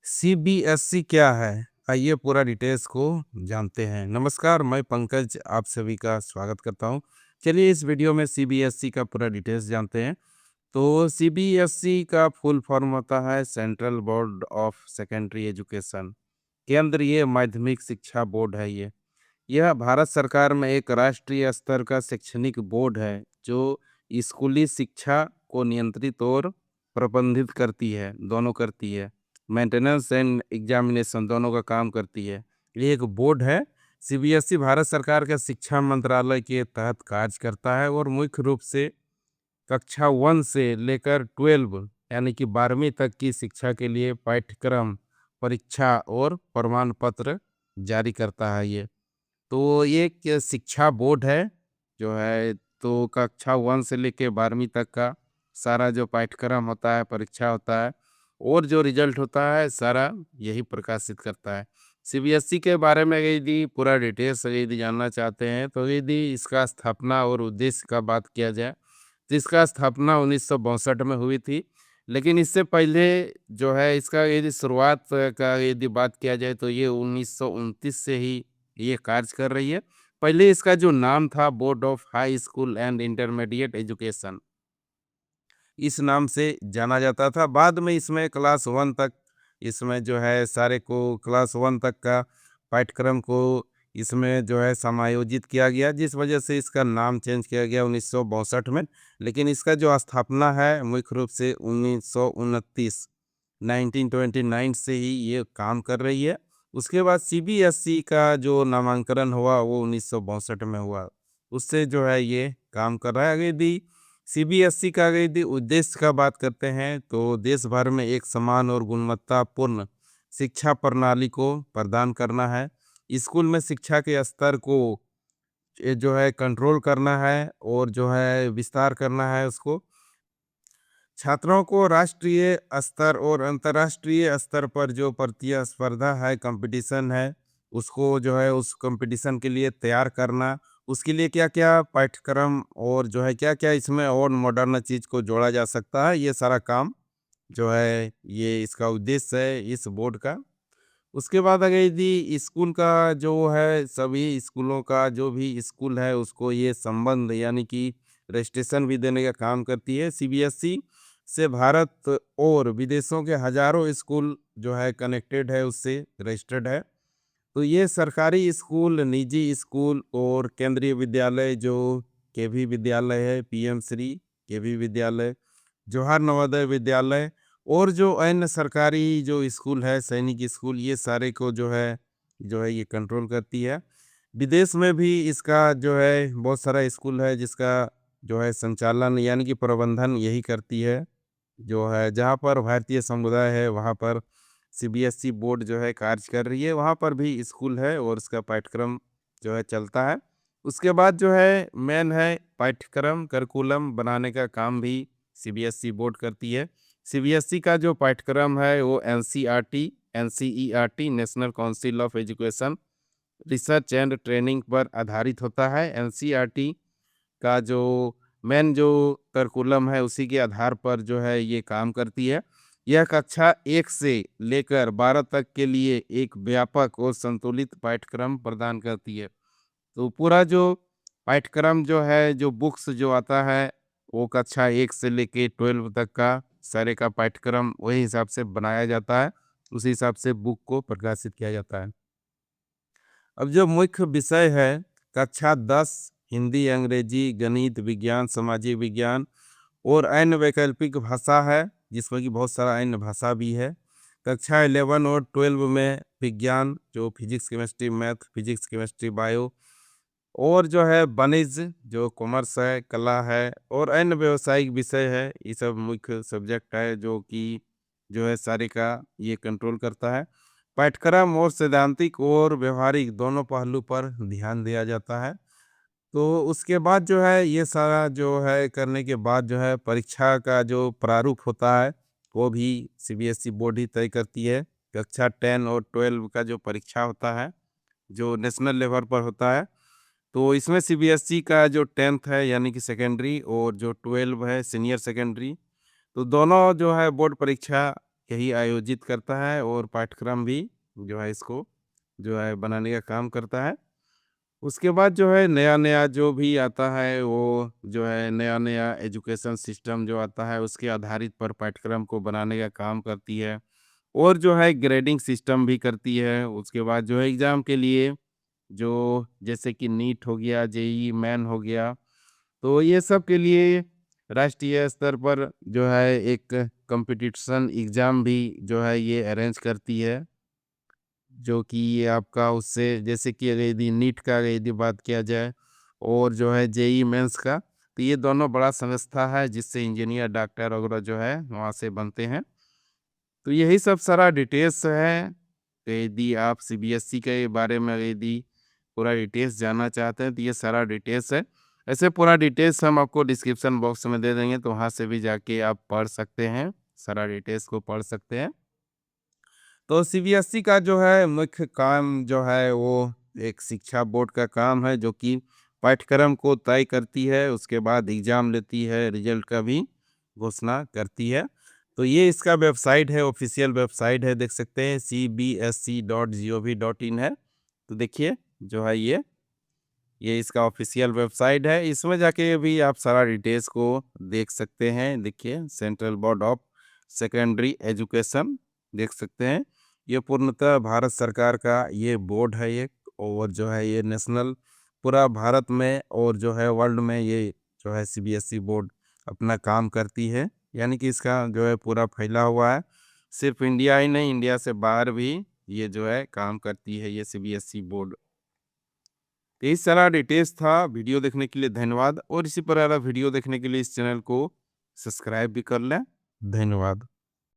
CBSE क्या है? आइए पूरा डिटेल्स को जानते हैं। नमस्कार, मैं पंकज आप सभी का स्वागत करता हूँ। चलिए इस वीडियो में सीबीएसई का पूरा डिटेल्स जानते हैं। तो सीबीएसई का फुल फॉर्म होता है central board of secondary education. केंद्रीय माध्यमिक शिक्षा बोर्ड है ये। यह भारत सरकार में एक राष्ट्रीय स्तर का शैक्षणिक बोर्ड है जो स्कूली शिक्षा को नियंत्रित और प्रबंधित करती है, दोनों करती है। मेंटेनेंस एंड एग्जामिनेशन दोनों का काम करती है। ये एक बोर्ड है। सीबीएसई भारत सरकार के शिक्षा मंत्रालय के तहत कार्य करता है और मुख्य रूप से कक्षा 1 से लेकर 12 यानी कि 12वीं तक की शिक्षा के लिए पाठ्यक्रम, परीक्षा और प्रमाण पत्र जारी करता है ये। तो ये एक शिक्षा बोर्ड है जो है। तो कक्षा 1 से लेके 12वीं तक का सारा जो पाठ्यक्रम होता है, परीक्षा होता है और जो रिजल्ट होता है सारा यही प्रकाशित करता है। सीबीएसई के बारे में यदि पूरा डिटेल्स यदि जानना चाहते हैं तो यदि इसका स्थापना और उद्देश्य का बात किया जाए तो इसका स्थापना 1962 में हुई थी। लेकिन इससे पहले जो है इसका यदि शुरुआत का यदि बात किया जाए तो ये 1929 से ही ये कार्य कर रही है। पहले इसका जो नाम था board of high school and intermediate education, इस नाम से जाना जाता था। बाद में इसमें क्लास 1 तक इसमें जो है सारे को क्लास 1 तक का पाठ्यक्रम को इसमें जो है समायोजित किया गया, जिस वजह से इसका नाम चेंज किया गया 1962 में। लेकिन इसका जो स्थापना है मुख्य रूप से 1929 से ही ये काम कर रही है। उसके बाद सीबीएसई का जो नामांकन हुआ वो 1962 में हुआ। उससे जो है ये काम कर रहा है। अगर यदि सीबीएसई का अगर यदि उद्देश्य का बात करते हैं तो देश भर में एक समान और गुणवत्तापूर्ण शिक्षा प्रणाली को प्रदान करना है। स्कूल में शिक्षा के स्तर को ये जो है कंट्रोल करना है और जो है विस्तार करना है उसको। छात्रों को राष्ट्रीय स्तर और अंतर्राष्ट्रीय स्तर पर जो प्रतिस्पर्धा है, कंपटीशन है, उसको जो है उस कंपटीशन के लिए तैयार करना। उसके लिए क्या-क्या पाठ्यक्रम और जो है क्या-क्या इसमें और मॉडर्न चीज़ को जोड़ा जा सकता है, ये सारा काम जो है ये इसका उद्देश्य है इस बोर्ड का। उसके बाद अगर यदि स्कूल का जो है सभी स्कूलों का जो भी स्कूल है उसको ये संबंध यानी कि रजिस्ट्रेशन भी देने का काम करती है। सीबीएसई से भारत और विदेशों के हजारों स्कूल जो है कनेक्टेड है, उससे रजिस्टर्ड है। तो ये सरकारी स्कूल, निजी स्कूल और केंद्रीय विद्यालय जो केवी विद्यालय है, पीएम श्री केवी विद्यालय, जवाहर नवोदय विद्यालय और जो अन्य सरकारी जो स्कूल है, सैनिक स्कूल, ये सारे को जो है ये कंट्रोल करती है। विदेश में भी इसका जो है बहुत सारा स्कूल है जिसका जो है संचालन यानी कि प्रबंधन यही करती है। जो है जहाँ पर भारतीय समुदाय है वहाँ पर सीबीएसई बोर्ड जो है कार्य कर रही है, वहाँ पर भी स्कूल है और उसका पाठ्यक्रम जो है चलता है। उसके बाद जो है मेन है पाठ्यक्रम करिकुलम बनाने का काम भी सीबीएसई बोर्ड करती है। सीबीएसई का जो पाठ्यक्रम है वो NCERT national council of education research and training पर आधारित होता है। एनसीईआरटी का जो मेन जो करिकुलम है उसी के आधार पर जो है ये काम करती है। यह कक्षा 1 से लेकर 12 तक के लिए एक व्यापक और संतुलित पाठ्यक्रम प्रदान करती है। तो पूरा जो पाठ्यक्रम जो है, जो बुक्स जो आता है, वो कक्षा 1 से लेके 12 तक का सारे का पाठ्यक्रम वही हिसाब से बनाया जाता है। उसी हिसाब से बुक को प्रकाशित किया जाता है। अब जो मुख्य विषय है कक्षा 10 हिंदी, अंग्रेजी, गणित, विज्ञान, सामाजिक विज्ञान और अन्य वैकल्पिक भाषा है, जिसमें कि बहुत सारा अन्य भाषा भी है। कक्षा 11 और 12 में विज्ञान जो physics, chemistry, math, physics, chemistry, bio और जो है वाणिज्य जो कॉमर्स है, कला है और अन्य व्यावसायिक विषय है। ये सब मुख्य सब्जेक्ट है जो कि जो है सारे का ये कंट्रोल करता है। पाठ्यक्रम और सैद्धांतिक और व्यवहारिक दोनों पहलू पर ध्यान दिया जाता है। तो उसके बाद जो है ये सारा जो है करने के बाद जो है परीक्षा का जो प्रारूप होता है वो भी सीबीएसई बोर्ड ही तय करती है। कक्षा 10 और 12 का जो परीक्षा होता है जो नेशनल लेवल पर होता है, तो इसमें सीबीएसई का जो 10th है यानी कि सेकेंडरी और जो 12 है सीनियर सेकेंडरी, तो दोनों जो है बोर्ड परीक्षा यही आयोजित करता है और पाठ्यक्रम भी जो है इसको जो है बनाने का काम करता है। उसके बाद जो है नया-नया जो भी आता है वो जो है नया-नया एजुकेशन सिस्टम जो आता है उसके आधारित पर पाठ्यक्रम को बनाने का काम करती है और जो है ग्रेडिंग सिस्टम भी करती है। उसके बाद जो है एग्ज़ाम के लिए जो जैसे कि नीट हो गया, जेईई मेन हो गया, तो ये सब के लिए राष्ट्रीय स्तर पर जो है एक कॉम्पिटिशन एग्ज़ाम भी जो है ये अरेंज करती है। जो कि ये आपका उससे जैसे कि अगर यदि नीट का अगर यदि बात किया जाए और जो है जेईई मेंस का, तो ये दोनों बड़ा संस्था है जिससे इंजीनियर, डॉक्टर वगैरह जो है वहाँ से बनते हैं। तो यही सब सारा डिटेल्स है। तो यदि आप सीबीएसई के बारे में यदि पूरा डिटेल्स जानना चाहते हैं तो ये सारा डिटेल्स है। ऐसे पूरा डिटेल्स हम आपको डिस्क्रिप्शन बॉक्स में दे देंगे, तो वहाँ से भी जाके आप पढ़ सकते हैं, सारा डिटेल्स को पढ़ सकते हैं। तो सीबीएसई का जो है मुख्य काम जो है वो एक शिक्षा बोर्ड का काम है जो कि पाठ्यक्रम को तय करती है, उसके बाद एग्ज़ाम लेती है, रिजल्ट का भी घोषणा करती है। तो ये इसका वेबसाइट है, ऑफ़िशियल वेबसाइट है, देख सकते हैं cbsc.gov.in है। तो देखिए जो है ये इसका ऑफ़िशियल वेबसाइट है, इसमें जाके भी आप सारा डिटेल्स को देख सकते हैं। देखिए central board of secondary education देख सकते हैं। ये पूर्णतः भारत सरकार का ये बोर्ड है एक, और जो है ये नेशनल पूरा भारत में और जो है वर्ल्ड में ये जो है सीबीएसई बोर्ड अपना काम करती है। यानी कि इसका जो है पूरा फैला हुआ है। सिर्फ इंडिया ही नहीं, इंडिया से बाहर भी ये जो है काम करती है ये सीबीएसई बोर्ड। तो इस सारा डिटेल्स था। वीडियो देखने के लिए धन्यवाद और इसी प्रकार वीडियो देखने के लिए इस चैनल को सब्सक्राइब भी कर लें। धन्यवाद।